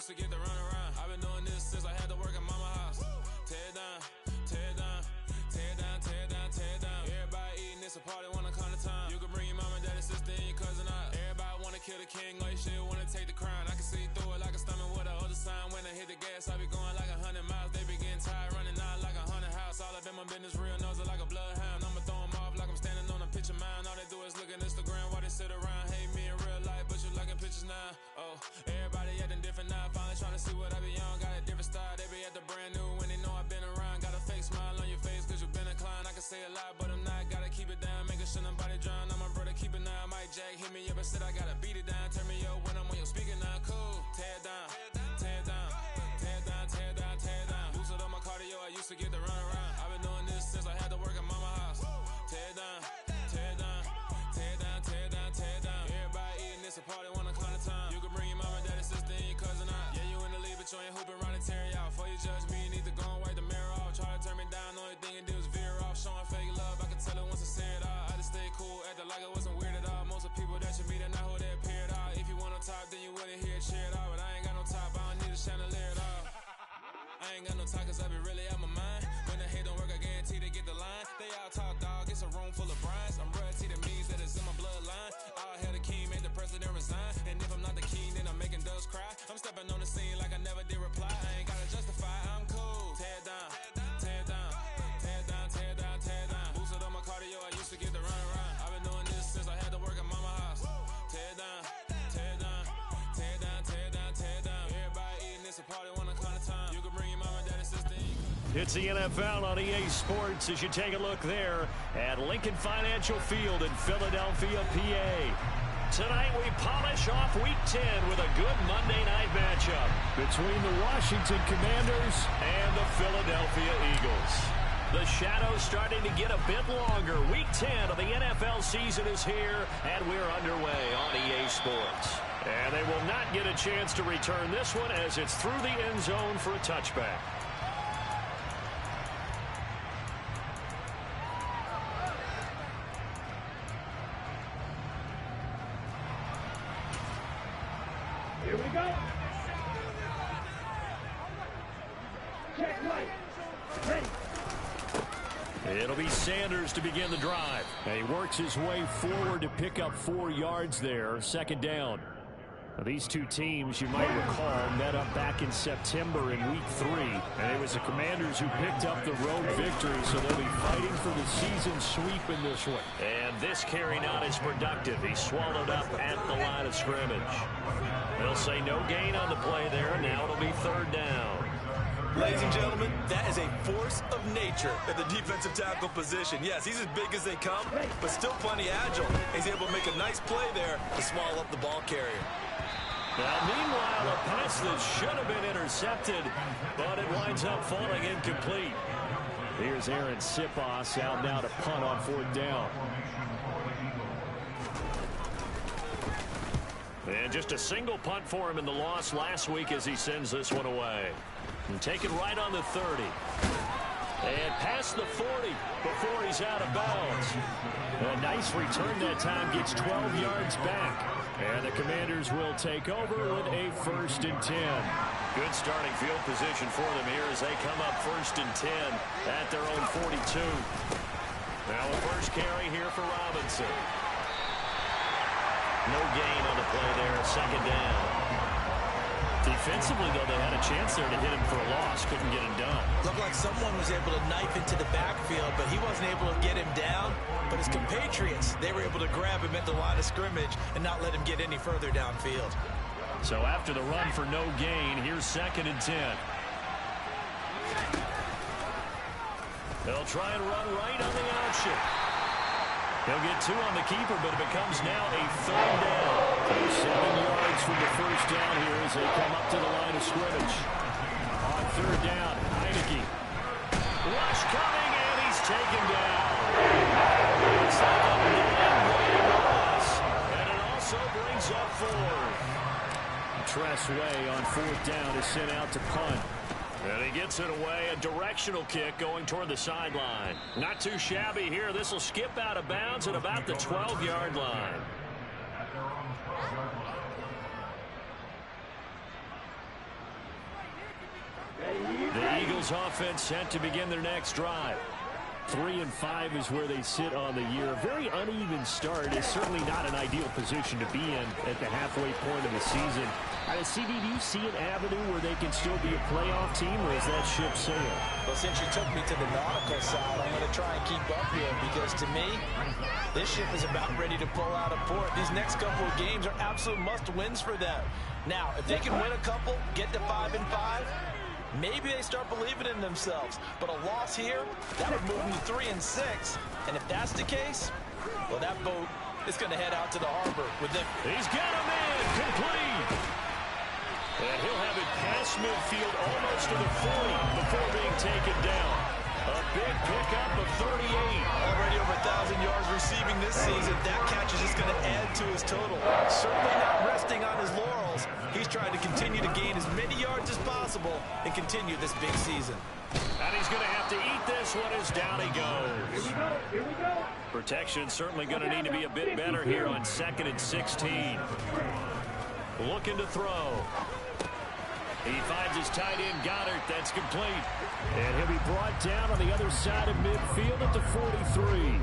used to get the run around. I've been doing this since I had to work at mama house. Tear it down, tear it down, tear it down, tear it down, tear it down. Everybody eating, it's a party, wanna come to time. You can bring your mama, daddy, sister, and your cousin out. Everybody wanna kill the king, like shit, wanna take the crown. I can see through it like a stomach with a other sign. When I hit the gas, I be going like 100 miles. They be getting tired, running out like 100 house. All up in my business, real nose like a bloodhound. I'ma throw them off like I'm standing on a picture mound. All they do is look at Instagram while they sit around. Hate me in real life, but you liking pictures now. Oh, everybody acting different now. Finally trying to see what I be on. Got a different style, they be at the brand new when they know I've been around. Got a fake smile on your face cause you been inclined. I can say a lot, but I'm not. Gotta keep it down, making sure nobody drown. I'm my brother, keep it now. Mike Jack hit me up and said I gotta beat it down. Turn me up when I'm on your speaker now. Cool, tear it down, tear it down, tear it down, tear it down, tear it down. Boosted up my cardio, I used to get the run around. I've been doing this since I had to work at mama house. Tear it down, tear it down, tear it down, tear it down, tear it down. Everybody eating, it's a party, wanna come to time. You can bring your mama, daddy, sister, and your cousin out. Yeah, you in the lead, but you ain't hooping around and tearing out. Before you judge me, you need to go and wipe the mirror off. Try to turn me down, only thing you do is veer off. Showing fake love, I can tell it once I say it all. I just stay cool, acting like it wasn't weird at all. Most of the people that you meet are not who they appear at all. If you want on top, then you wouldn't hear it cheer at all. But I ain't got no top, I don't need a chandelier at all. I ain't got no talk cause I be really out my mind. When the hate don't work, I guarantee they get the line. They all talk dog, it's a room full of Bryans. I'm royalty, that means that it's in my bloodline. All hail the king, made the president resign. And if I'm not the king, then I'm making doves cry. I'm stepping on the scene like I never did reply. I ain't gotta justify, I'm cool. Tear it down, tear it down, tear it down, tear it down, tear it down. Boosted up my cardio, I used to get the run around. I've been doing this since I had to work at mama house. Tear it down, tear it down, tear it down, tear it down, tear it down. Everybody eating, it's a party, wanna come to time. You can bring your mama, daddy, sister. It's the NFL on EA Sports as you take a look there at Lincoln Financial Field in Philadelphia, PA. Tonight we polish off Week 10 with a good Monday night matchup between the Washington Commanders and the Philadelphia Eagles. The shadows starting to get a bit longer. Week 10 of the NFL season is here, and we're underway on EA Sports. And they will not get a chance to return this one as it's through the end zone for a touchback. Here we go. Check right. Ready. It'll be Sanders to begin the drive. He works his way forward to pick up 4 yards there. Second down. Now, these two teams, you might recall, met up back in September in Week 3. And it was the Commanders who picked up the road victory, so they'll be fighting for the season sweep in this one. And this carry not as productive. He's swallowed up at the line of scrimmage. They'll say no gain on the play there. Now it'll be third down. Ladies and gentlemen, that is a force of nature at the defensive tackle position. Yes, he's as big as they come, but still plenty agile. He's able to make a nice play there to swallow up the ball carrier. Now, meanwhile, a pass that should have been intercepted, but it winds up falling incomplete. Here's Aaron Sipos out now to punt on fourth down. And just a single punt for him in the loss last week as he sends this one away. And take it right on the 30. And past the 40 before he's out of bounds. A nice return that time, gets 12 yards back. And the Commanders will take over with a 1st and 10. Good starting field position for them here as they come up 1st and 10 at their own 42. Now a first carry here for Robinson. No gain on the play there, second down. Defensively, though, they had a chance there to hit him for a loss. Couldn't get him done. Looked like someone was able to knife into the backfield, but he wasn't able to get him down. But his compatriots, they were able to grab him at the line of scrimmage and not let him get any further downfield. So after the run for no gain, here's 2nd and 10. They'll try and run right on the option. He'll get 2 on the keeper, but it becomes now a 3rd down. 7 yards from the first down here as they come up to the line of scrimmage. On 3rd down, Heineke. Rush coming, and he's taken down. It's like a 9-yard loss, and it also brings up 4. Tress Way on 4th down is sent out to punt. And he gets it away, a directional kick going toward the sideline. Not too shabby here. This will skip out of bounds at about the 12-yard line. The Eagles offense set to begin their next drive. 3-5 is where they sit on the year. A very uneven start is certainly not an ideal position to be in at the halfway point of the season. CD, do you see an avenue where they can still be a playoff team, or is that ship sailed? Well, since you took me to the nautical side, I'm going to try and keep up here because, to me, this ship is about ready to pull out of port. These next couple of games are absolute must-wins for them. Now, if they can win a couple, get to 5-5, maybe they start believing in themselves. But a loss here, that would move them to 3-6. And if that's the case, well, that boat is going to head out to the harbor with them. He's got him in, complete. And he'll have it past midfield almost to the 40 before being taken down. A big pickup of 38. Already over 1,000 yards receiving this season. That catch is just going to add to his total. Certainly not resting on his laurels. He's trying to continue to gain as many yards as possible and continue this big season. And he's going to have to eat this one as down he goes. Here we go. Protection certainly going to need to be a bit better here on 2nd and 16. Looking to throw. He finds his tight end, Goddard. That's complete. And he'll be brought down on the other side of midfield at the 43.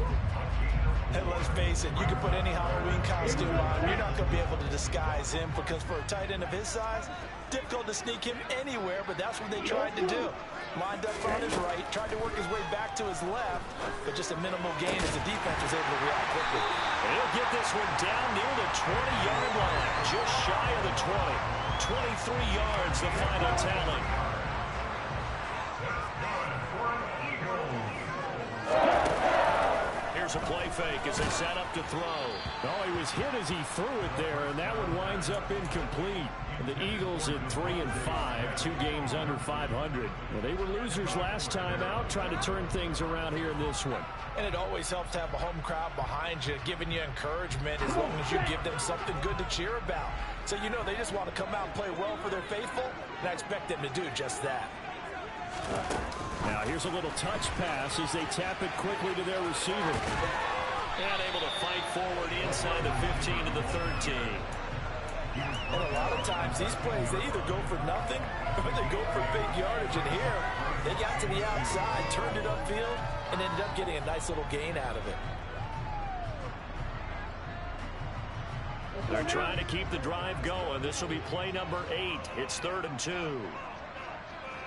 And let's face it, you can put any Halloween costume on. You're not going to be able to disguise him because for a tight end of his size, difficult to sneak him anywhere, but that's what they tried to do. Lined up on his right, tried to work his way back to his left, but just a minimal gain as the defense was able to react quickly. And he'll get this one down near the 20-yard line, just shy of the 20. 23 yards, the final tally. Here's a play fake as they set up to throw. Oh, he was hit as he threw it there, and that one winds up incomplete. And the Eagles at 3-5, 2 games under 500. Well, they were losers last time out, trying to turn things around here in this one. And it always helps to have a home crowd behind you, giving you encouragement as long as you give them something good to cheer about. So you know they just want to come out and play well for their faithful, and I expect them to do just that. Now here's a little touch pass as they tap it quickly to their receiver. And able to fight forward inside the 15 to the 13. And a lot of times these plays, they either go for nothing or they go for big yardage. And here, they got to the outside, turned it upfield, and ended up getting a nice little gain out of it. They're trying to keep the drive going. This will be play number 8. It's 3rd and 2.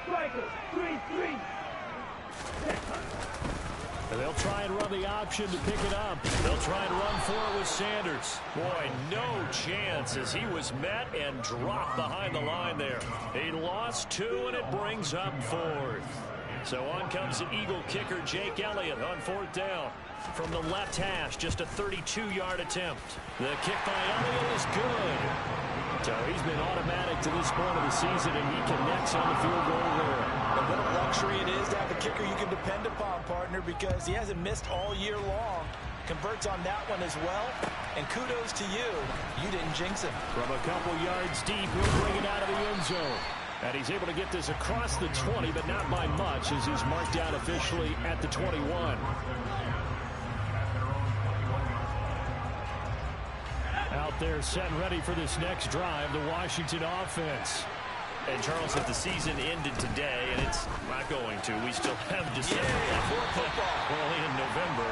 Striker, 3-3. And they'll try and run the option to pick it up. They'll try and run for it with Sanders. Boy, no chance as he was met and dropped behind the line there. He lost 2, and it brings up 4th. So on comes the Eagle kicker, Jake Elliott, on 4th down. From the left hash, just a 32-yard attempt. The kick by Elliott is good. So he's been automatic to this point of the season, and he connects on the field goal there. And what a luxury it is to have a kicker you can depend upon, partner, because he hasn't missed all year long. Converts on that one as well. And kudos to you. You didn't jinx him. From a couple yards deep, he'll bring it out of the end zone. And he's able to get this across the 20, but not by much, as he's marked out officially at the 21. Out there set and ready for this next drive, the Washington offense. And Charles, if the season ended today, and it's not going to, we still have December. We're only in November.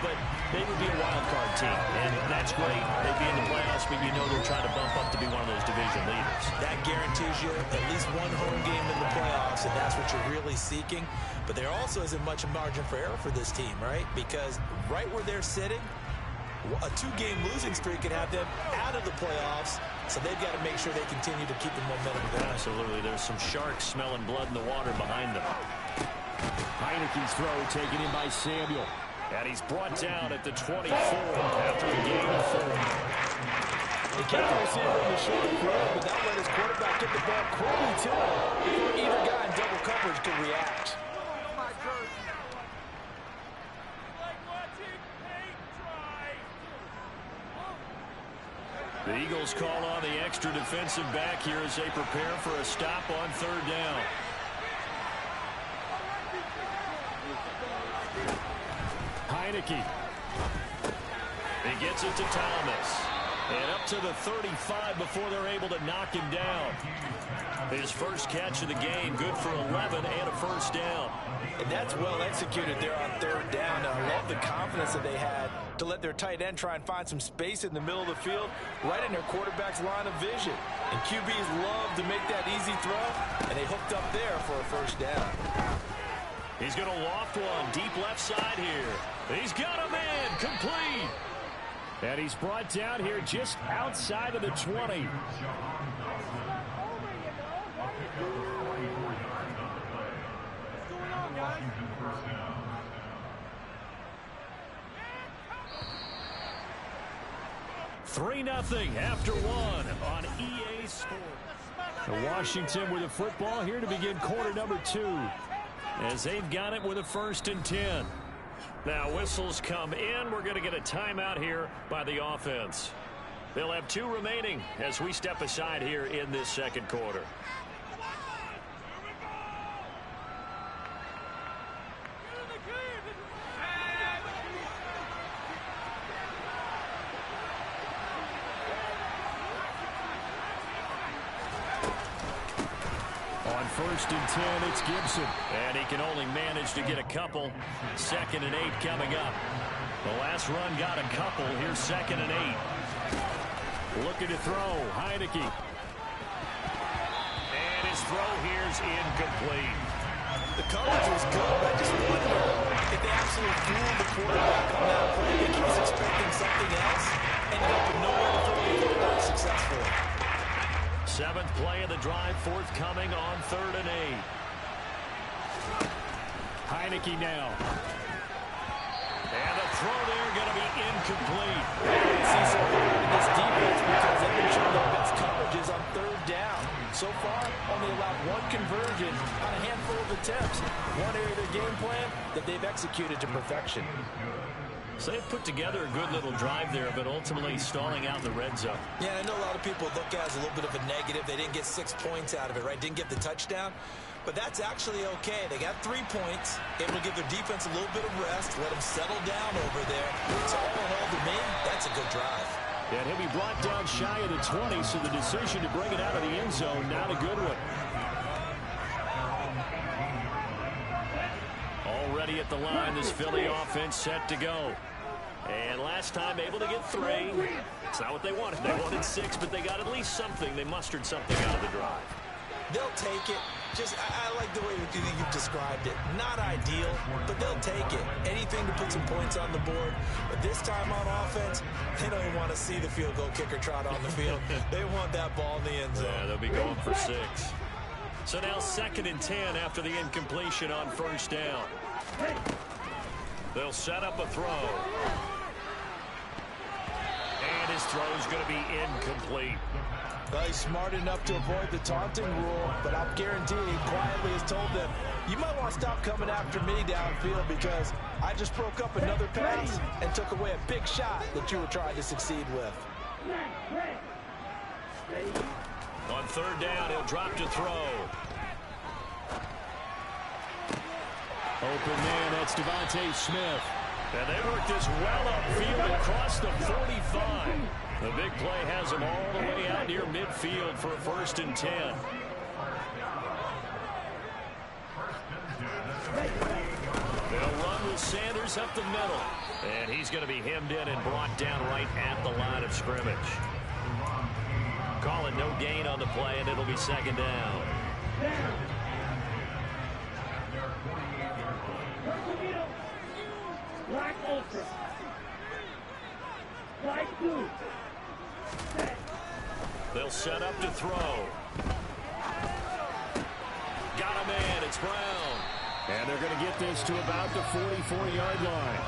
But they would be a wild card team, and that's great. They'd be in the playoffs, but you know they're trying to bump up to be one of those division leaders. That guarantees you at least one home game in the playoffs, and that's what you're really seeking. But there also isn't much margin for error for this team, right? Because right where they're sitting, a 2-game losing streak could have them out of the playoffs, so they've got to make sure they continue to keep the momentum going. Absolutely. There's some sharks smelling blood in the water behind them. Heineke's throw taken in by Samuel. And he's brought down at the 24 after a gain of 4. He kept the receiver in the short field, but that let his quarterback get the ball quickly to him before either guy in double coverage could react. The Eagles call on the extra defensive back here as they prepare for a stop on 3rd down. Heineke. He gets it to Thomas. And up to the 35 before they're able to knock him down. His first catch of the game, good for 11 and a first down. And that's well executed there on third down. I love the confidence that they had to let their tight end try and find some space in the middle of the field, right in their quarterback's line of vision. And QBs love to make that easy throw, and they hooked up there for a first down. He's going to loft one deep left side here. He's got a man complete. And he's brought down here just outside of the 20. Three 3-0 after one on EA Sports. Washington with the football here to begin quarter number 2. As they've got it with a 1st and 10. Now whistles come in. We're going to get a timeout here by the offense. They'll have 2 remaining as we step aside here in this second quarter. On 1st and 10, it's Gibson. And he can only manage to get a couple. 2nd and 8 coming up. The last run got a couple. Here's 2nd and 8. Looking to throw. Heineke. And his throw here's incomplete. The coverage was good, but I just wonder if they absolutely fooled the quarterback on that play. I think he was expecting something else. Ended up with nowhere to throw the quarterback successfully. 7th play of the drive, forthcoming on 3rd and 8. Heineke now. And the throw there going to be incomplete. See something in this defense because they've been showing their best coverages on 3rd down. So far, only allowed 1 conversion on a handful of attempts. One area of their game plan that they've executed to perfection. So they've put together a good little drive there, but ultimately stalling out in the red zone. Yeah, I know a lot of people look at it as a little bit of a negative. They didn't get 6 points out of it, right? Didn't get the touchdown. But that's actually okay. They got 3 points, able to give their defense a little bit of rest, let them settle down over there. So all in all, to me, that's a good drive. And he'll be brought down shy of the 20, so the decision to bring it out of the end zone, not a good one. Already at the line, this Philly offense set to go. And last time able to get 3. It's not what they wanted. They wanted 6, but they got at least something. They mustered something out of the drive. They'll take it. Just, I like the way you've described it. Not ideal, but they'll take it. Anything to put some points on the board. But this time on offense, they don't even want to see the field goal kicker trot on the field. They want that ball in the end zone. Yeah, they'll be going for 6. So now 2nd and 10 after the incompletion on 1st down. They'll set up a throw. And his throw's going to be incomplete. Well, he's smart enough to avoid the taunting rule, but I'll guarantee he quietly has told them, you might want to stop coming after me downfield because I just broke up another pass and took away a big shot that you were trying to succeed with. On 3rd down, he'll drop to throw. Open man, that's Devontae Smith. And they work this well upfield across the 45. The big play has him all the way out near midfield for a 1st and 10. They'll run with Sanders up the middle. And he's going to be hemmed in and brought down right at the line of scrimmage. Call it no gain on the play, and it'll be 2nd down. Black Ultra. Black Blue. They'll set up to throw. Got a man. It's Brown. And they're going to get this to about the 44-yard line.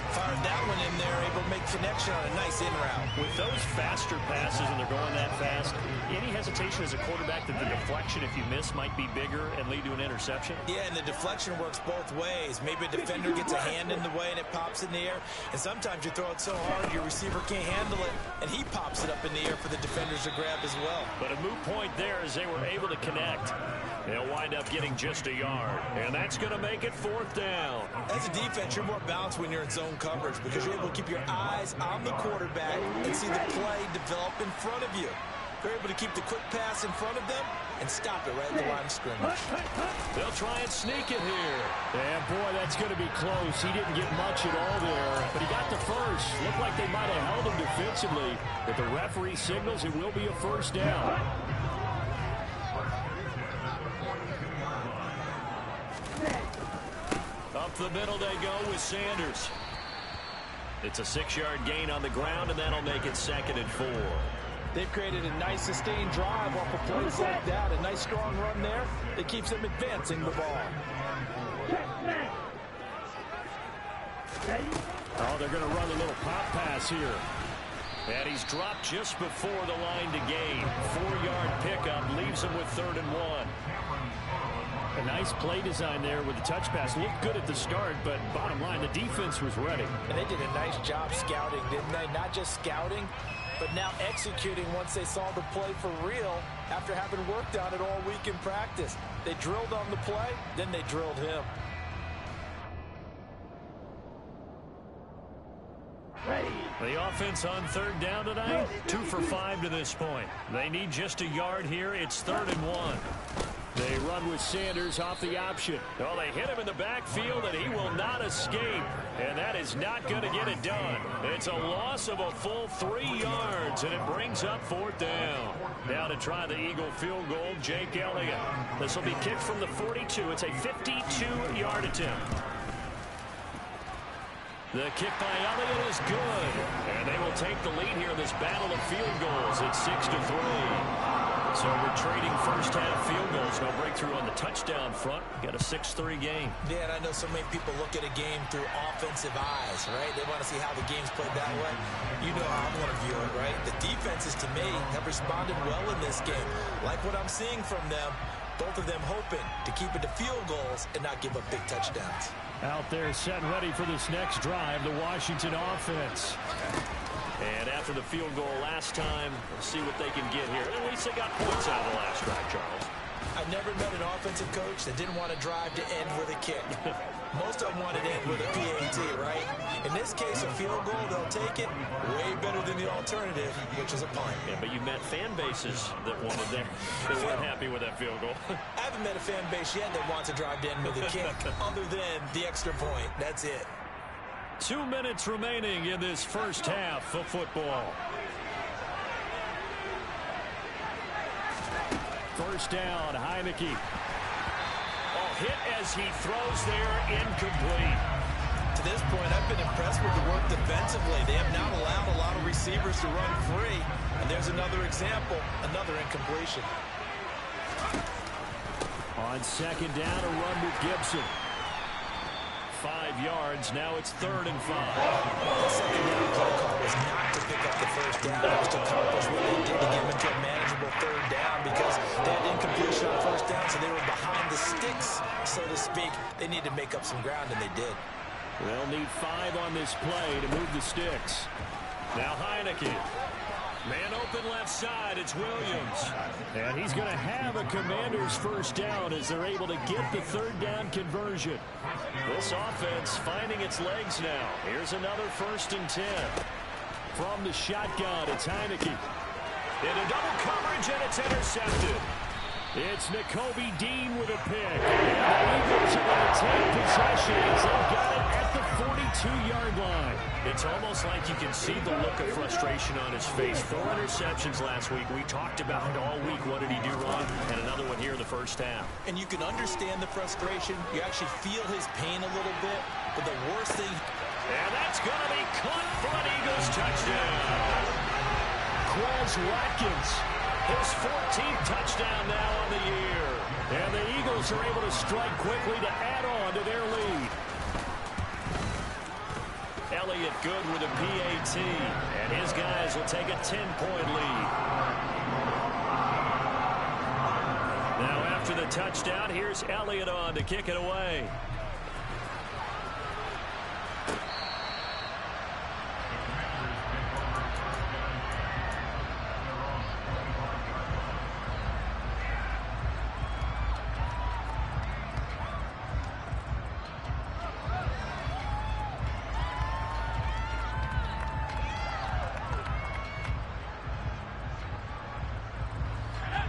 Fired that one in there, able to make connection on a nice in route. With those faster passes and they're going that fast, any hesitation as a quarterback that the deflection, if you miss, might be bigger and lead to an interception? Yeah, and the deflection works both ways. Maybe a defender gets a hand in the way and it pops in the air. And sometimes you throw it so hard your receiver can't handle it, and he pops it up in the air for the defenders to grab as well. But a moot point there as they were able to connect. They'll wind up getting just a yard, and that's going to make it 4th down. As a defense, you're more balanced when you're in zone coverage because you're able to keep your eyes on the quarterback and see the play develop in front of you. You're able to keep the quick pass in front of them and stop it right at the line of scrimmage. They'll try and sneak it here. Yeah, boy, that's going to be close. He didn't get much at all there, but he got the first. Looked like they might have held him defensively, but the referee signals it will be a 1st down. Up the middle they go with Sanders. It's a 6-yard gain on the ground, and that'll make it 2nd and 4. They've created a nice sustained drive off of plays like that. A nice strong run there that keeps them advancing the ball. Oh, they're going to run a little pop pass here. And he's dropped just before the line to gain. 4-yard pickup leaves him with 3rd and 1. A nice play design there with the touch pass. Looked good at the start, but bottom line, the defense was ready. And they did a nice job scouting, didn't they? Not just scouting, but now executing once they saw the play for real after having worked on it all week in practice. They drilled on the play, then they drilled him. The offense on 3rd down tonight, 2 for 5 to this point. They need just a yard here. It's 3rd and 1. They run with Sanders off the option. Well, they hit him in the backfield, and he will not escape. And that is not going to get it done. It's a loss of a full 3 yards, and it brings up 4th down. Now to try the Eagle field goal, Jake Elliott. This will be kicked from the 42. It's a 52-yard attempt. The kick by Elliott is good. And they will take the lead here in this battle of field goals. It's 6-3. So retreating first-half field goals. No breakthrough on the touchdown front. Got a 6-3 game. Yeah, and I know so many people look at a game through offensive eyes, right? They want to see how the game's played that way. You know how I'm going to view it, right? The defenses, to me, have responded well in this game. Like what I'm seeing from them, both of them hoping to keep it to field goals and not give up big touchdowns. Out there set and ready for this next drive, the Washington offense. And after the field goal last time, we'll see what they can get here. At least they got points out of the last drive, Charles. I've never met an offensive coach that didn't want to drive to end with a kick. Most of them wanted to end with a PAT, right? In this case, a field goal, they'll take it way better than the alternative, which is a punt. Yeah, but you met fan bases that wanted that. They weren't happy with that field goal. I haven't met a fan base yet that wants to drive to end with a kick, other than the extra point. That's it. 2 minutes remaining in this first half of football. First down, Heineke. Oh, hit as he throws there, incomplete. To this point, I've been impressed with the work defensively. They have not allowed a lot of receivers to run free. And there's another example, another incompletion. On 2nd down, a run with Gibson. 5 yards. Now it's 3rd and 5. The second down play call was not to pick up the first down. It was to accomplish what they did to get them into a manageable 3rd down because they had incompletion on 1st down, so they were behind the sticks, so to speak. They needed to make up some ground, and they did. They'll need 5 on this play to move the sticks. Now Heineke. Man open left side, it's Williams. And he's going to have a Commander's first down as they're able to get the 3rd down conversion. This offense finding its legs now. Here's another 1st and 10. From the shotgun, it's Heineke. Into double coverage, and it's intercepted. It's Nakobe Dean with a pick. The Eagles are going to take possession as they've got it at the 42-yard line. It's almost like you can see the look of frustration on his face. 4 interceptions last week. We talked about it all week. What did he do wrong? And another one here in the first half. And you can understand the frustration. You actually feel his pain a little bit. But the worst thing... And that's going to be caught for an Eagles touchdown. Quez Watkins. His 14th touchdown now on the year. And the Eagles are able to strike quickly to add on to their lead. Elliott good with a PAT. And his guys will take a 10-point lead. Now after the touchdown, here's Elliott on to kick it away.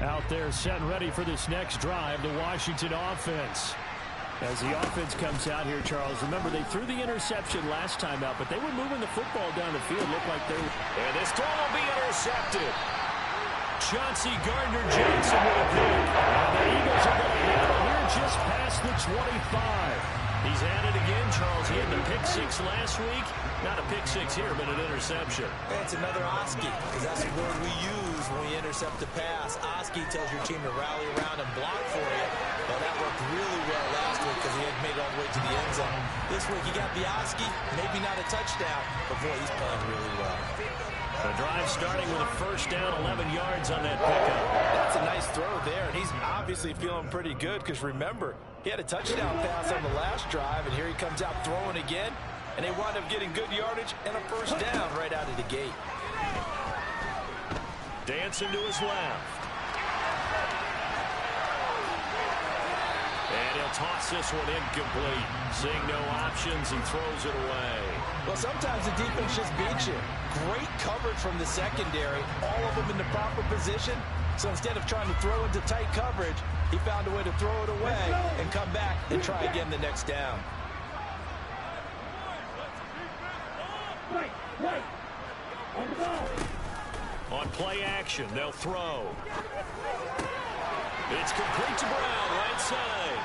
Out there set and ready for this next drive, the Washington offense. As the offense comes out here, Charles, remember they threw the interception last time out, but they were moving the football down the field. Looked like they were... And this throw will be intercepted. Chauncey Gardner-Johnson with a pick. And the Eagles are going to have it here just past the 25. He's at it again, Charles. He had the pick six last week. Not a pick six here, but an interception. It's another Oski, because that's the word we use when we intercept a pass. Oski tells your team to rally around and block for you. Well, that worked really well last week because he had made it all the way to the end zone. This week he got the Oski, maybe not a touchdown, but boy, he's playing really well. The drive starting with a first down, 11 yards on that pickup. That's a nice throw there, and he's obviously feeling pretty good because remember, he had a touchdown pass on the last drive, and here he comes out throwing again, and they wind up getting good yardage and a first down right out of the gate. Dancing to his left. And he'll toss this one incomplete. Seeing no options, he throws it away. Well, sometimes the defense just beats you. Great coverage from the secondary, all of them in the proper position. So instead of trying to throw into tight coverage, he found a way to throw it away and come back and try again the next down. Right. On the ball. On play action, they'll throw. It's complete to Brown, right side.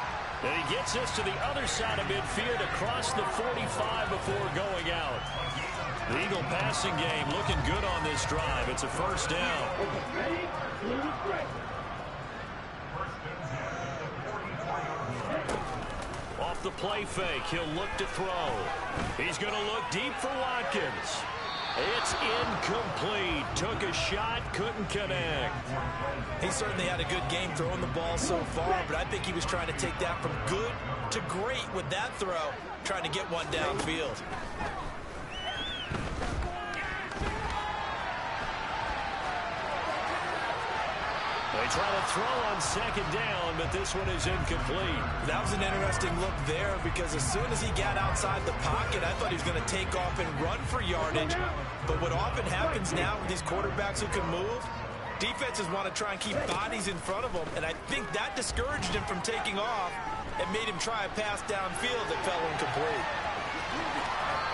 And he gets this to the other side of midfield across the 45 before going out. The Eagle passing game looking good on this drive. It's a first down. Off the play fake, he'll look to throw. He's going to look deep for Watkins. It's incomplete. Took a shot, couldn't connect. He certainly had a good game throwing the ball so far, but I think he was trying to take that from good to great with that throw, trying to get one downfield. They try to throw on second down, but this one is incomplete. That was an interesting look there because as soon as he got outside the pocket, I thought he was going to take off and run for yardage. But what often happens now with these quarterbacks who can move, defenses want to try and keep bodies in front of them, and I think that discouraged him from taking off and made him try a pass downfield that fell incomplete.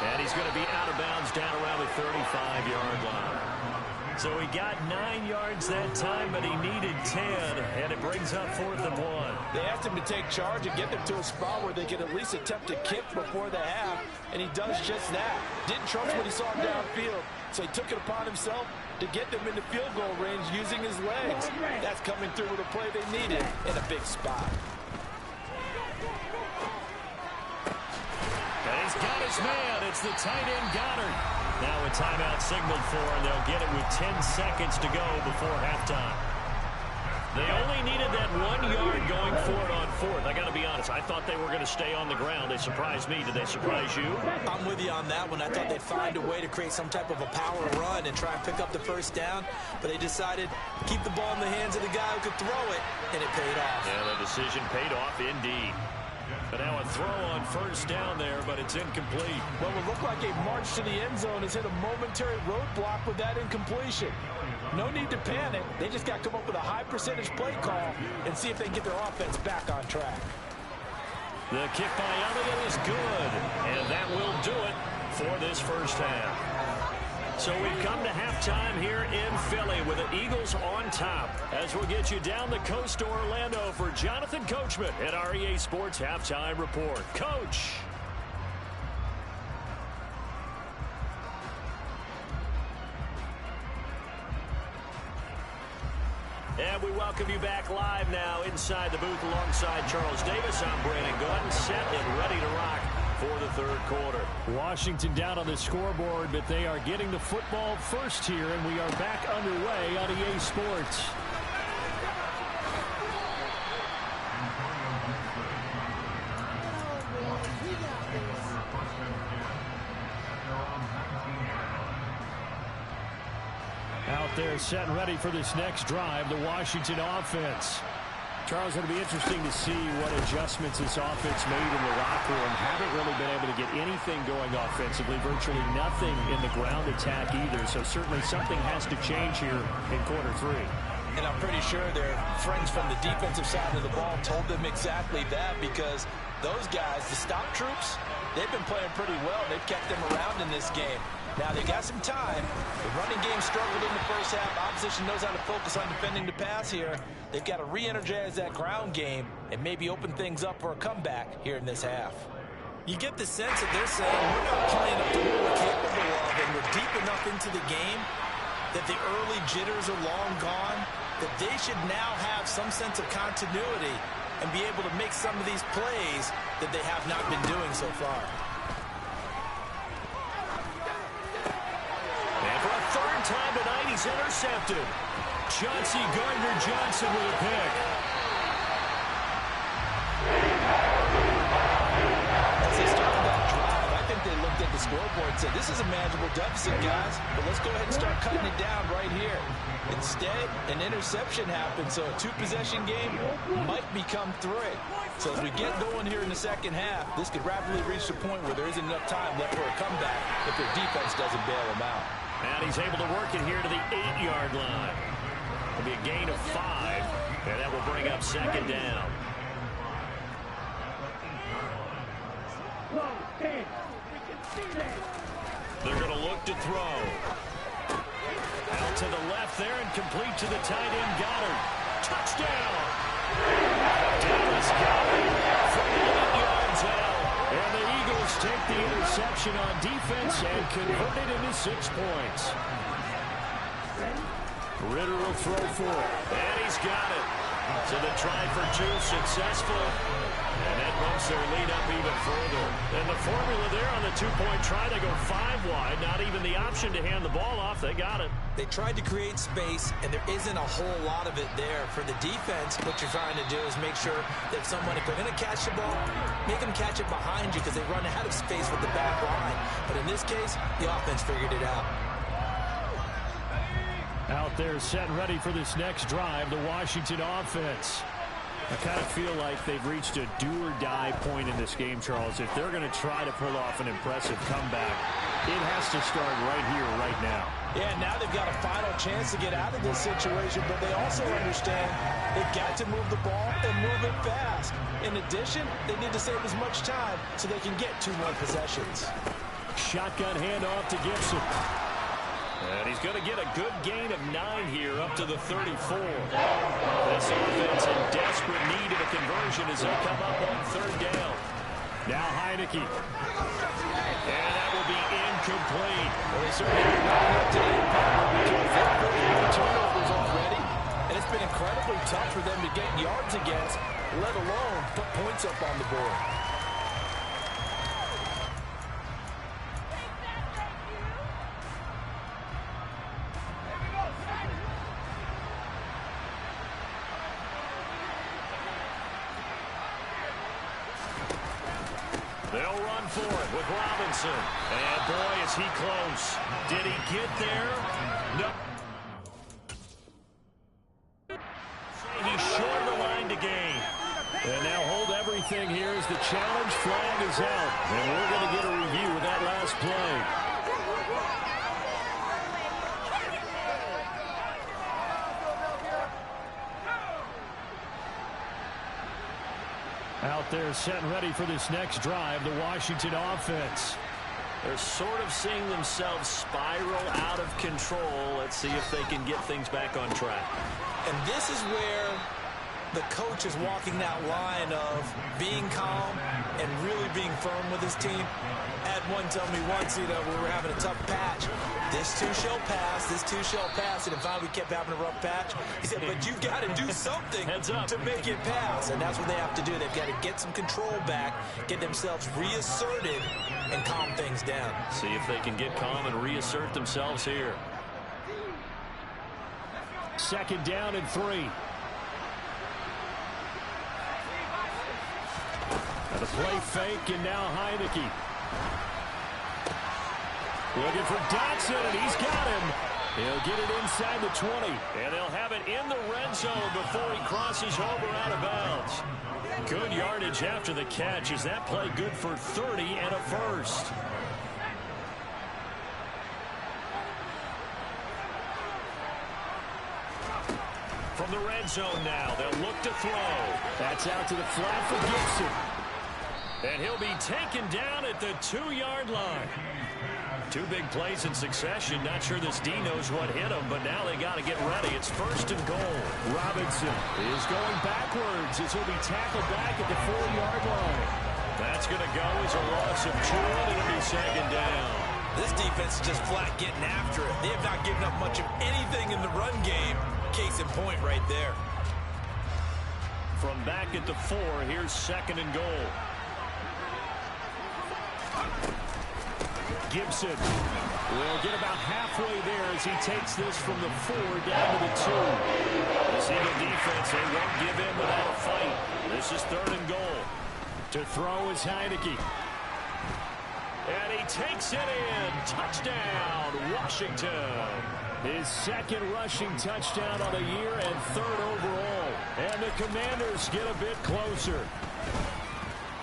And he's going to be out of bounds down around the 35-yard line. So he got 9 yards that time, but he needed 10, and it brings up 4th and 1. They asked him to take charge and get them to a spot where they could at least attempt to kick before the half, and he does just that. Didn't trust what he saw downfield, so he took it upon himself to get them into field goal range using his legs. That's coming through with a play they needed in a big spot. And he's got his man. It's the tight end Goddard. Now a timeout signaled for, and they'll get it with 10 seconds to go before halftime. They only needed that 1 yard going for it on 4th. I got to be honest, I thought they were going to stay on the ground. They surprised me. Did they surprise you? I'm with you on that one. I thought they'd find a way to create some type of a power run and try and pick up the first down, but they decided to keep the ball in the hands of the guy who could throw it, and it paid off. Yeah, the decision paid off indeed. But now a throw on first down there, but it's incomplete. Well, it looked like a march to the end zone has hit a momentary roadblock with that incompletion. No need to panic. They just got to come up with a high percentage play call and see if they can get their offense back on track. The kick by Elliott is good, and that will do it for this first half. So we've come to halftime here in Philly with the Eagles on top. As we'll get you down the coast to Orlando for Jonathan Coachman at our EA Sports Halftime Report. Coach. And we welcome you back live now inside the booth alongside Charles Davis. I'm Brandon Gordon, set and ready to rock for the third quarter. Washington down on the scoreboard, but they are getting the football first here, and we are back underway on EA Sports. Out there set and ready for this next drive, the Washington offense. Charles, it'll be interesting to see what adjustments this offense made in the locker room. Haven't really been able to get anything going offensively, virtually nothing in the ground attack either. So certainly something has to change here in quarter 3. And I'm pretty sure their friends from the defensive side of the ball told them exactly that, because those guys, the stop troops, they've been playing pretty well. They've kept them around in this game. Now, they got some time. The running game struggled in the first half. Opposition knows how to focus on defending the pass here. They've got to re-energize that ground game and maybe open things up for a comeback here in this half. You get the sense that they're saying we're not playing up to what we're capable of, and we're deep enough into the game that the early jitters are long gone, that they should now have some sense of continuity and be able to make some of these plays that they have not been doing so far. And for a third time tonight, he's intercepted. Chauncey Gardner-Johnson with a pick. As they started that drive, I think they looked at the scoreboard and said, this is a manageable deficit, guys, but let's go ahead and start cutting it down right here. Instead, an interception happened, so a two-possession game might become three. So as we get going here in the second half, this could rapidly reach the point where there isn't enough time left for a comeback if their defense doesn't bail them out. And he's able to work it here to the 8-yard line. It'll be a gain of 5, and that will bring up second down. They're going to look to throw. Out to the left there and complete to the tight end, Goddard. Touchdown! Dallas Goddard from 8 yards out. And the Eagles take the interception on defense and convert it into 6 points. Ritter will throw for it. And he's got it. So the try for 2 successful. And that bumps their lead up even further. And the formula there on the 2-point try, they go 5 wide. Not even the option to hand the ball off. They got it. They tried to create space, and there isn't a whole lot of it there. For the defense, what you're trying to do is make sure that someone, if they're going to catch the ball, make them catch it behind you because they run out of space with the back line. But in this case, the offense figured it out. Out there set and ready for this next drive, the Washington offense. I kind of feel like they've reached a do-or-die point in this game, Charles. If they're going to try to pull off an impressive comeback, it has to start right here, right now. Yeah, now they've got a final chance to get out of this situation, but they also understand they've got to move the ball and move it fast. In addition, they need to save as much time so they can get 2 more possessions. Shotgun handoff to Gibson. And he's going to get a good gain of 9 here up to the 34. This offense in desperate need of a conversion as they come up on 3rd down. Now Heineke. And that will be incomplete. Well, they certainly did not enough today. Very turnovers already. And it's been incredibly tough for them to get yards against, let alone put points up on the board. They'll run for it with Robinson. And boy, is he close. Did he get there? No. He's short of the line to gain. And now hold everything here as the challenge flag is out. And we're going to get a review of that last play. Out there set and ready for this next drive, the Washington offense. They're sort of seeing themselves spiral out of control. Let's see if they can get things back on track. And this is where the coach is walking that line of being calm and really being firm with his team. I had one tell me once, we were having a tough patch. This too shall pass, this too shall pass. And finally we kept having a rough patch. He said, but you've got to do something to make it pass. And that's what they have to do. They've got to get some control back, get themselves reasserted, and calm things down. See if they can get calm and reassert themselves here. 2nd down and 3. The play fake, and now Heineke. Looking for Dotson, and he's got him. He'll get it inside the 20. And they'll have it in the red zone before he crosses over out of bounds. Good yardage after the catch. Is that play good for 30 and a first? from the red zone now. They'll look to throw. That's out to the flat for Gibson. And he'll be taken down at the 2-yard line. 2 big plays in succession. Not sure this D knows what hit him, but now they got to get ready. It's 1st and goal. Robinson is going backwards as he'll be tackled back at the 4-yard line. That's going to go as a loss of 2, and it'll be 2nd down. This defense is just flat getting after it. They have not given up much of anything in the run game. Case in point right there. From back at the 4, here's 2nd and goal. Gibson will get about halfway there as he takes this from the 4 down to the 2. This Eagle defense, they won't give in without a fight. This is 3rd and goal. To throw is Heineke. And he takes it in. Touchdown, Washington. His 2nd rushing touchdown on the year and 3rd overall. And the Commanders get a bit closer.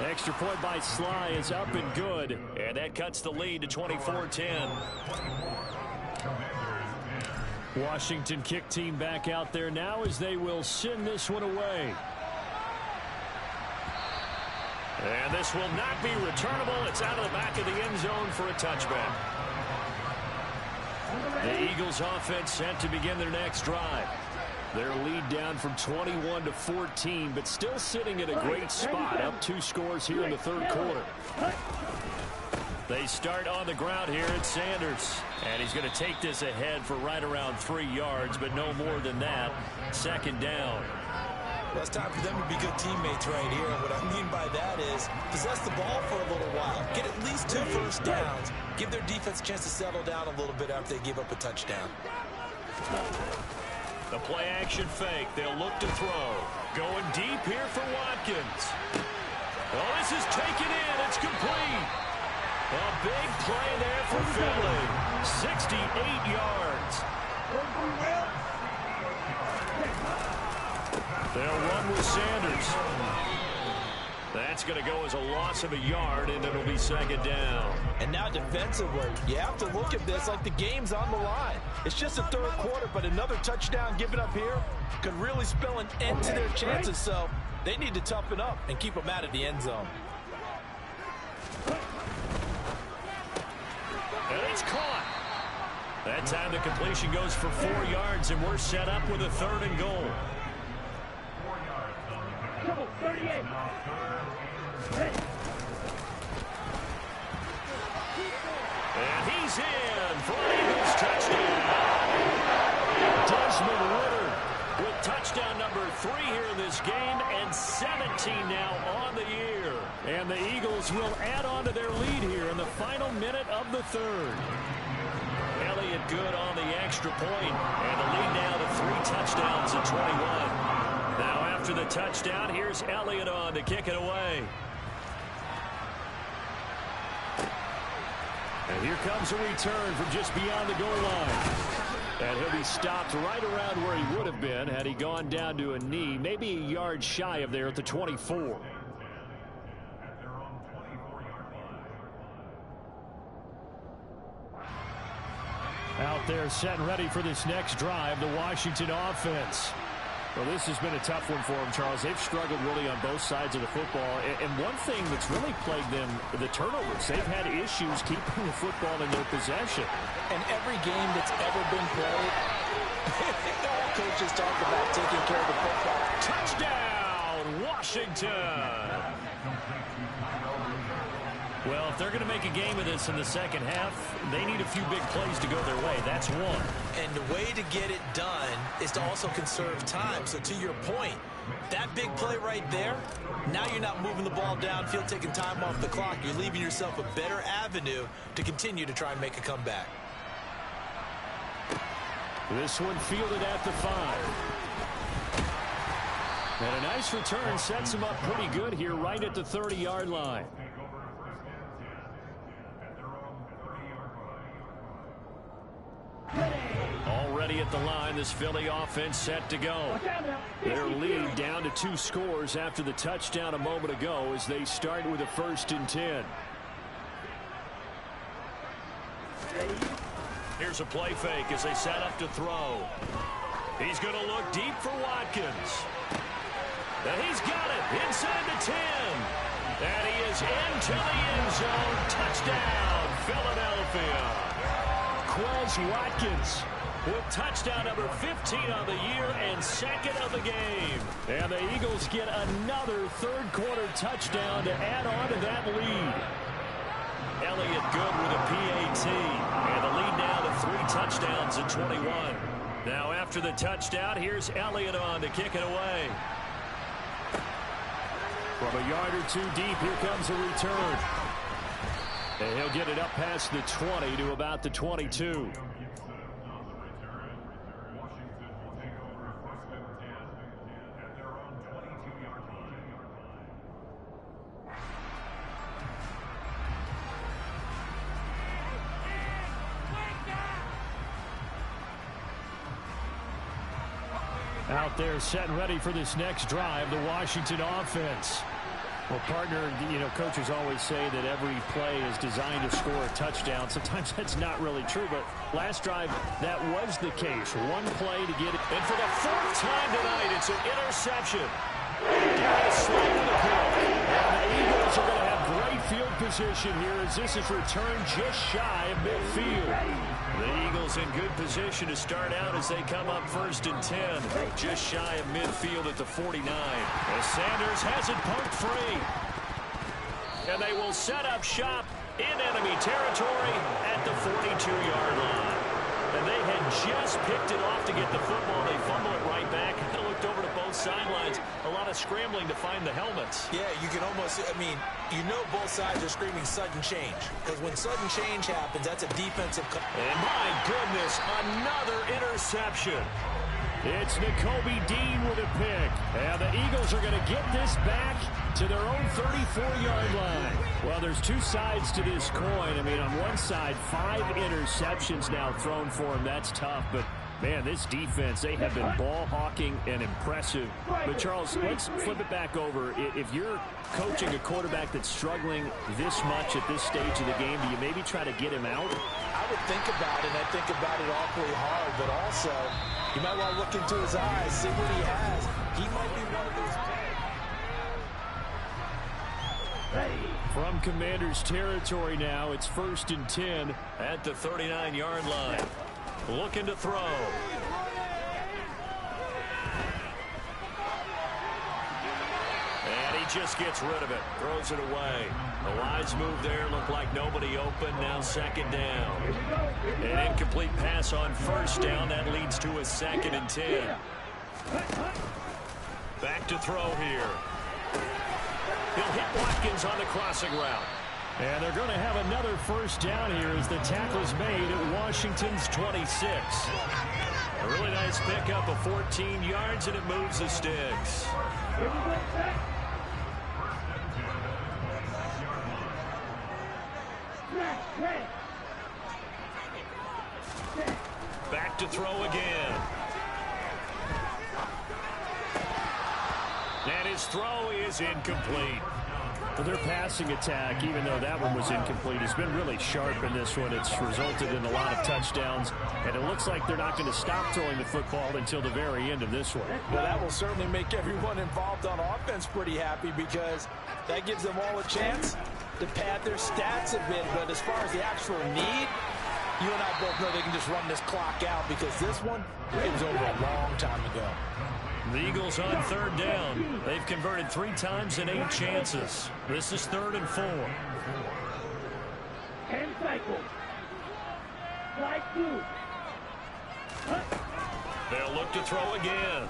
Extra point by Sly is up and good. And that cuts the lead to 24-10. Washington kick team back out there now as they will send this one away. And this will not be returnable. It's out of the back of the end zone for a touchback. The Eagles offense set to begin their next drive. Their lead down from 21 to 14, but still sitting at a great spot, up 2 scores here in the 3rd quarter. They start on the ground here at Sanders. And he's going to take this ahead for right around 3 yards, but no more than that. 2nd down. Well, it's time for them to be good teammates right here. And what I mean by that is possess the ball for a little while. Get at least 2 first downs. Give their defense a chance to settle down a little bit after they give up a touchdown. The play-action fake. They'll look to throw. Going deep here for Watkins. Oh, this is taken in. It's complete. A big play there for Philly. 68 yards. They'll run with Sanders. That's going to go as a loss of a yard, and it'll be 2nd down. And now defensively, you have to look at this like the game's on the line. It's just a 3rd quarter, but another touchdown given up here could really spell an end to their chances. So they need to toughen up and keep them out of the end zone. And it's caught. That time the completion goes for 4 yards, and we're set up with a 3rd and goal. 38. And he's in for an Eagles touchdown. Desmond Ridder with touchdown number 3 here in this game, and 17 now on the year. And the Eagles will add on to their lead here in the final minute of the 3rd. Elliott good on the extra point, and the lead now to 3 touchdowns at 21. Now after the touchdown, here's Elliott on to kick it away. And here comes a return from just beyond the goal line. And he'll be stopped right around where he would have been had he gone down to a knee, maybe a yard shy of there at the 24. Out there set and ready for this next drive, the Washington offense. Well, this has been a tough one for them, Charles. They've struggled really on both sides of the football. And one thing that's really plagued them, the turnovers. They've had issues keeping the football in their possession. And every game that's ever been played, all coaches talk about taking care of the football. Touchdown, Washington! Well, if they're going to make a game of this in the 2nd half, they need a few big plays to go their way. That's one. And the way to get it done is to also conserve time. So to your point, that big play right there, now you're not moving the ball downfield, taking time off the clock. You're leaving yourself a better avenue to continue to try and make a comeback. This one fielded at the 5. And a nice return sets him up pretty good here right at the 30-yard line. Already at the line, this Philly offense set to go. Their lead down to 2 scores after the touchdown a moment ago as they start with a 1st and 10. Here's a play fake as they set up to throw. He's going to look deep for Watkins. And he's got it inside the 10. And he is into the end zone. Touchdown, Philadelphia. Quez Watkins with touchdown number 15 on the year and second of the game. And the Eagles get another third-quarter touchdown to add on to that lead. Elliott good with a PAT. And the lead now to 3 touchdowns at 21. Now after the touchdown, here's Elliott on to kick it away. From a yard or two deep, here comes a return. And he'll get it up past the 20 to about the 22. Out there set and ready for this next drive, the Washington offense. Well, partner, coaches always say that every play is designed to score a touchdown. Sometimes that's not really true, but last drive, that was the case. One play to get it. And for the 4th time tonight, it's an interception. Darius Slay with the pick. And the Eagles are going to have great field position here as this is returned just shy of midfield. The Eagles in good position to start out as they come up 1st and 10. Just shy of midfield at the 49. As Sanders has it poked free. And they will set up shop in enemy territory at the 42-yard line. And they had just picked it off to get the football. They fumble it right back. Kind of looked over to both sidelines. A lot of scrambling to find the helmets. Yeah, you can almost, both sides are screaming sudden change. Because when sudden change happens, that's a defensive. And my goodness, another interception. It's Nakobe Dean with a pick. And the Eagles are going to get this back to their own 34-yard line. Well, there's 2 sides to this coin. On one side, 5 interceptions now thrown for him. That's tough, but man, this defense, they have been ball hawking and impressive. But Charles, let's flip it back over. If you're coaching a quarterback that's struggling this much at this stage of the game, do you maybe try to get him out? I would think about it, and I think about it awfully hard, but also you might want to look into his eyes, see what he has. He might be one of those players. From Commander's territory now, it's 1st and 10 at the 39-yard line. Looking to throw. And he just gets rid of it. Throws it away. A wise move there. Looked like nobody open. Now 2nd down. An incomplete pass on 1st down. That leads to a 2nd and 10. Back to throw here. He'll hit Watkins on the crossing route. And they're going to have another 1st down here as the tackle's made at Washington's 26. A really nice pickup of 14 yards, and it moves the sticks. Back to throw again. And his throw is incomplete. For their passing attack, even though that one was incomplete, has been really sharp in this one. It's resulted in a lot of touchdowns, and it looks like they're not going to stop throwing the football until the very end of this one. Well, that will certainly make everyone involved on offense pretty happy because that gives them all a chance to pad their stats a bit. But as far as the actual need, you and I both know they can just run this clock out because this one, it was over a long time ago. The Eagles on 3rd down. They've converted 3 times in 8 chances. This is 3rd and 4. 10 cycles. Slide 2. They'll look to throw again.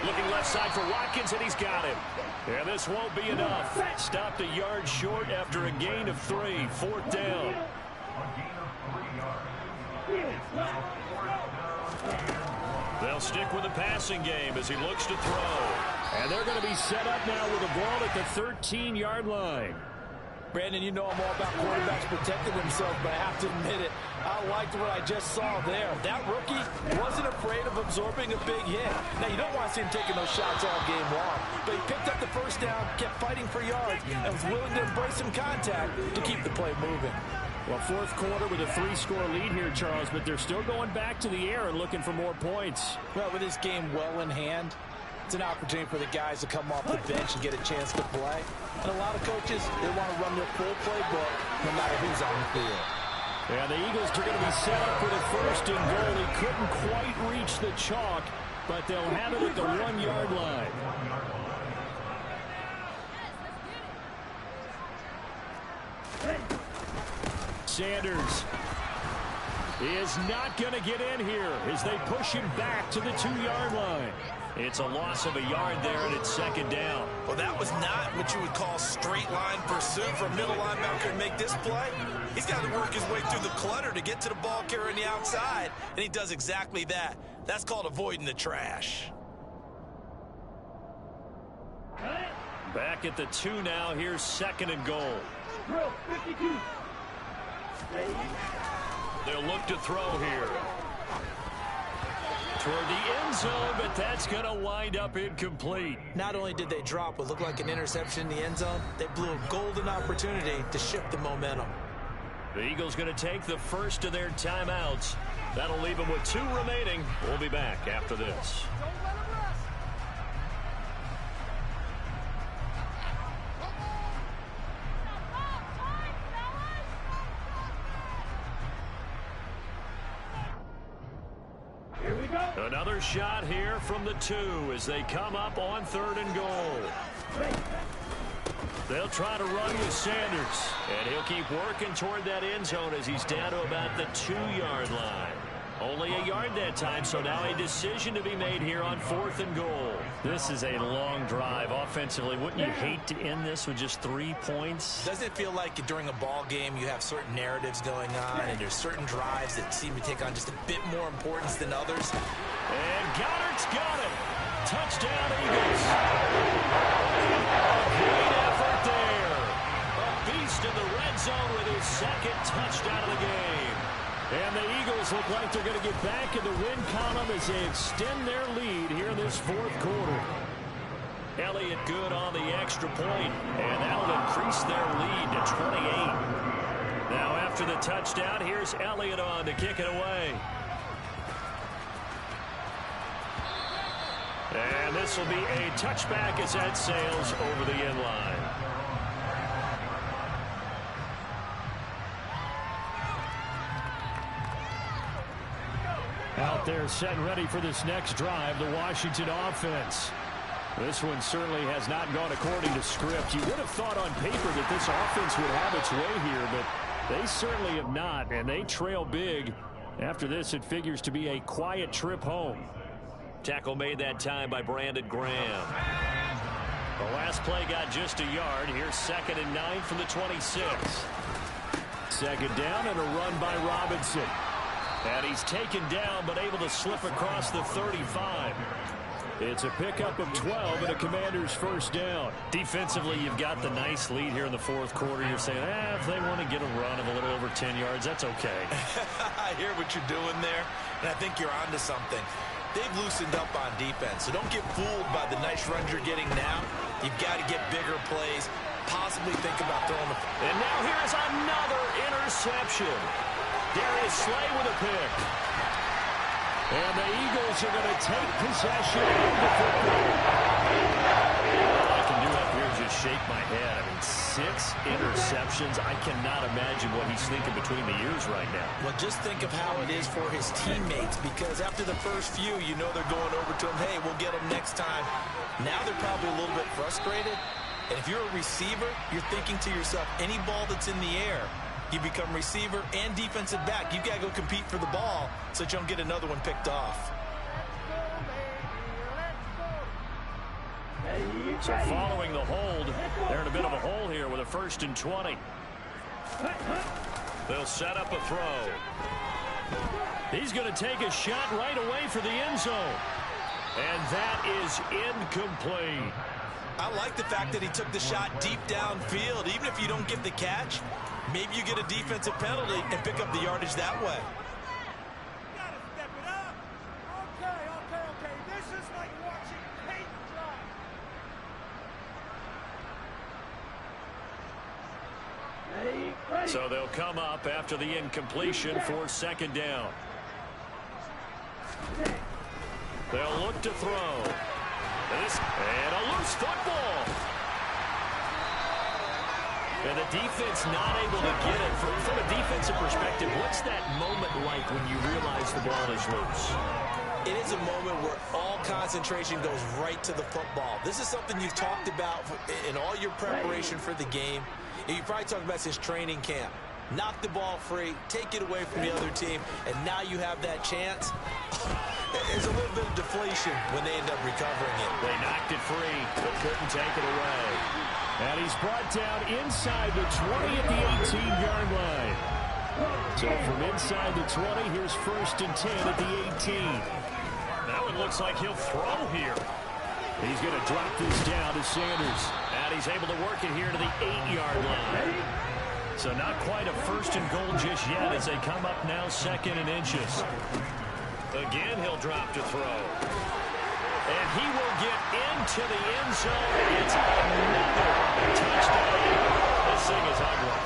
Looking left side for Watkins, and he's got him. And this won't be enough. Stopped a yard short after a gain of 3. 4th down. They'll stick with the passing game as he looks to throw. And they're going to be set up now with the ball at the 13-yard line. Brandon, you know I'm all about quarterbacks protecting themselves, but I have to admit it. I liked what I just saw there. That rookie wasn't afraid of absorbing a big hit. Now, you don't want to see him taking those shots all game long, but he picked up the 1st down, kept fighting for yards, and was willing to embrace some contact to keep the play moving. Well, fourth quarter with a 3-score lead here, Charles, but they're still going back to the air and looking for more points. Well, with this game well in hand, it's an opportunity for the guys to come off the bench and get a chance to play. And a lot of coaches, they want to run their full playbook no matter who's on the field. Yeah, the Eagles are going to be set up with a first and goal. He couldn't quite reach the chalk, but they'll have it at the 1-yard line. Sanders is not going to get in here as they push him back to the 2-yard line. It's a loss of a yard there, and it's second down. Well, that was not what you would call straight line pursuit for a middle linebacker to make this play. He's got to work his way through the clutter to get to the ball carrier on the outside, and he does exactly that. That's called avoiding the trash. Back at the 2 now. Here's second and goal. Drill 52. They'll look to throw here. Toward the end zone, but that's going to wind up incomplete. Not only did they drop what looked like an interception in the end zone, they blew a golden opportunity to shift the momentum. The Eagles going to take the first of their timeouts. That'll leave them with 2 remaining. We'll be back after this. Another shot here from the 2 as they come up on 3rd and goal. They'll try to run with Sanders, and he'll keep working toward that end zone as he's down to about the 2-yard line. Only a yard that time, so now a decision to be made here on 4th and goal. This is a long drive offensively. Wouldn't you hate to end this with just 3 points? Doesn't it feel like during a ball game you have certain narratives going on and there's certain drives that seem to take on just a bit more importance than others? And Goddard's got it. Touchdown, Eagles. Great effort there. A beast in the red zone with his second touchdown of the game. And the Eagles look like they're going to get back in the win column as they extend their lead here in this 4th quarter. Elliott good on the extra point, and that'll increase their lead to 28. Now after the touchdown, here's Elliott on to kick it away. And this will be a touchback as that sails over the end line. Out there set and ready for this next drive, the Washington offense. This one certainly has not gone according to script. You would have thought on paper that this offense would have its way here, but they certainly have not, and they trail big. After this, it figures to be a quiet trip home. Tackle made that time by Brandon Graham. The last play got just a yard. Here's 2nd and 9 from the 26. Second down and a run by Robinson. And he's taken down but able to slip across the 35. It's a pickup of 12 and a Commander's first down. Defensively, you've got the nice lead here in the 4th quarter. You're saying, if they want to get a run of a little over 10 yards, that's okay. I hear what you're doing there, and I think you're onto something. They've loosened up on defense, so don't get fooled by the nice runs you're getting now. You've got to get bigger plays, possibly think about throwing the... And now here's another interception. Darius Slay with a pick. And the Eagles are going to take possession of the football. All I can do up here is just shake my head. I mean, 6 interceptions. I cannot imagine what he's thinking between the ears right now. Well, just think of how it is for his teammates, because after the first few, you know they're going over to him, hey, we'll get him next time. Now they're probably a little bit frustrated. And if you're a receiver, you're thinking to yourself, any ball that's in the air, you become receiver and defensive back. You've got to go compete for the ball so that you don't get another one picked off. So following the hold, they're in a bit of a hole here with a 1st and 20. They'll set up a throw. He's going to take a shot right away for the end zone. And that is incomplete. I like the fact that he took the shot deep downfield. Even if you don't get the catch, maybe you get a defensive penalty and pick up the yardage that way. Gotta step it up. Okay. This is like watching paint dry. Ready, So they'll come up after the incompletion for second down. They'll look to throw. And a loose football. And the defense not able to get it. From a defensive perspective, what's that moment like when you realize the ball is loose? It is a moment where all concentration goes right to the football. This is something you've talked about in all your preparation for the game. And you probably talked about since training camp. Knock the ball free, take it away from the other team, and now you have that chance. There's a little bit of deflation when they end up recovering it. They knocked it free, but couldn't take it away. And he's brought down inside the 20 at the 18-yard line. So from inside the 20, here's 1st and 10 at the 18. Now it looks like he'll throw here. He's going to drop this down to Sanders. And he's able to work it here to the 8-yard line. So not quite a 1st and goal just yet as they come up now 2nd and inches. Again, he'll drop to throw. And he will get into the end zone. It's another touchdown. This thing is ugly.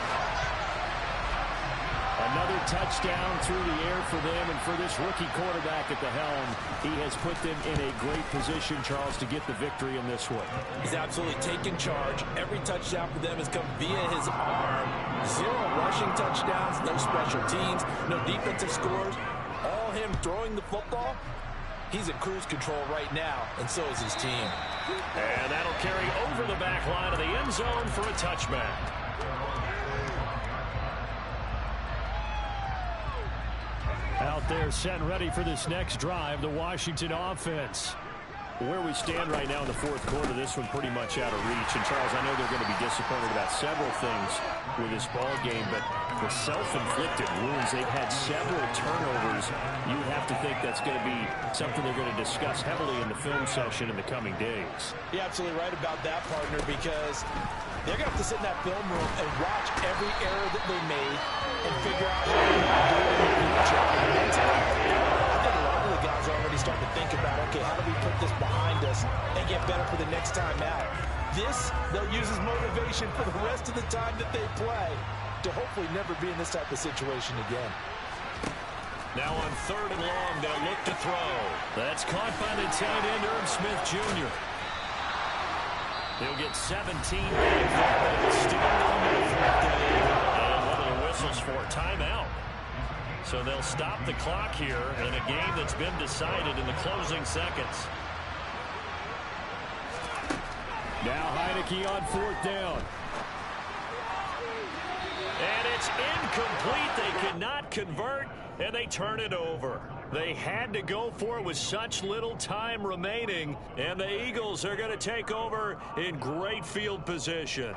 Another touchdown through the air for them, and for this rookie quarterback at the helm, he has put them in a great position, Charles, to get the victory in this one. He's absolutely taken charge. Every touchdown for them has come via his arm. 0 rushing touchdowns, no special teams, no defensive scores. All him throwing the football. He's in cruise control right now, and so is his team. And that'll carry over the back line of the end zone for a touchback. Out there set and ready for this next drive, the Washington offense. Where we stand right now in the 4th quarter, this one pretty much out of reach. And, Charles, I know they're going to be disappointed about several things with this ball game, but the self-inflicted wounds, they've had several turnovers. You would have to think that's going to be something they're going to discuss heavily in the film session in the coming days. You're absolutely right about that, partner, because they're going to have to sit in that film room and watch every error that they made and figure out how they're going to do it in the future. I think a lot of the guys are already starting to think about, okay, how do we put this behind us and get better for the next time out? This, they'll use as motivation for the rest of the time that they play to hopefully never be in this type of situation again. Now on 3rd and long, they'll look to throw. That's caught by the tight end, Irv Smith Jr. He'll get 17 back. Still on the 4th down. And one of the whistles for a timeout. So they'll stop the clock here in a game that's been decided in the closing seconds. Now Heineke on 4th down. And it's incomplete. They cannot convert, and they turn it over. They had to go for it with such little time remaining, and the Eagles are going to take over in great field position.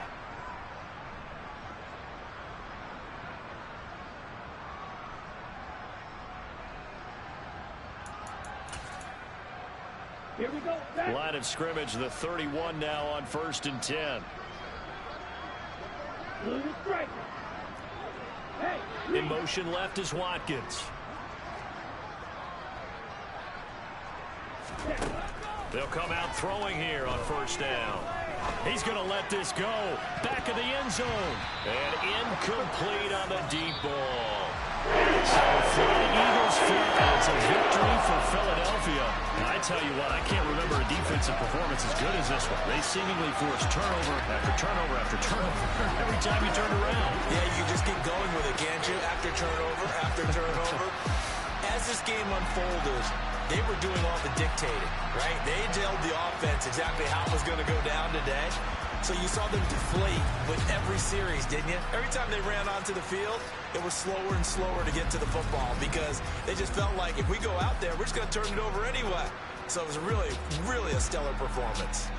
Here we go. Line of scrimmage, the 31 now on 1st and 10. In motion left is Watkins. They'll come out throwing here on 1st down. He's going to let this go. Back of the end zone. And incomplete on the deep ball. So for the Eagles, it's a victory for Philadelphia. And I tell you what, I can't remember a defensive performance as good as this one. They seemingly forced turnover after turnover after turnover every time you turned around. Yeah, you just keep going with it, can't you? After turnover, after turnover. As this game unfolded, they were doing all the dictating, right? They told the offense exactly how it was going to go down today. So you saw them deflate with every series, didn't you? Every time they ran onto the field, it was slower and slower to get to the football because they just felt like if we go out there, we're just going to turn it over anyway. So it was really, really a stellar performance.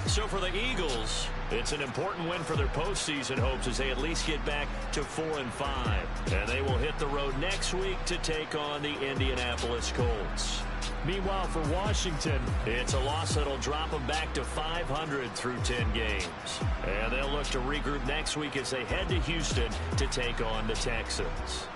So for the Eagles, it's an important win for their postseason hopes as they at least get back to 4-5. And they will hit the road next week to take on the Indianapolis Colts. Meanwhile, for Washington, it's a loss that'll drop them back to 500 through 10 games. And they'll look to regroup next week as they head to Houston to take on the Texans.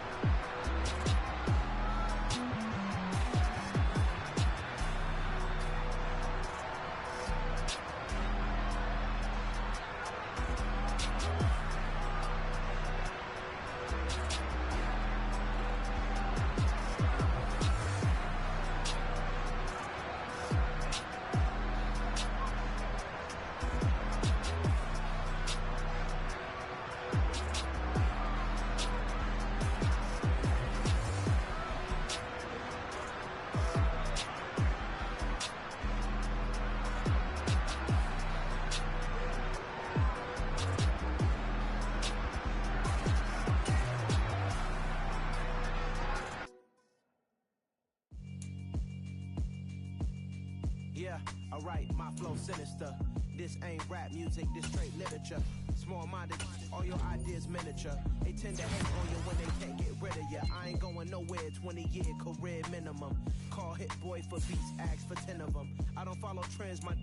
Alright, my flow sinister. This ain't rap music, this straight literature. Small-minded, all your ideas miniature. They tend to hate on you when they can't get rid of you. I ain't going nowhere, 20-year career minimum. Call Hit Boy for beats, ask for 10 of them. I don't follow trends, my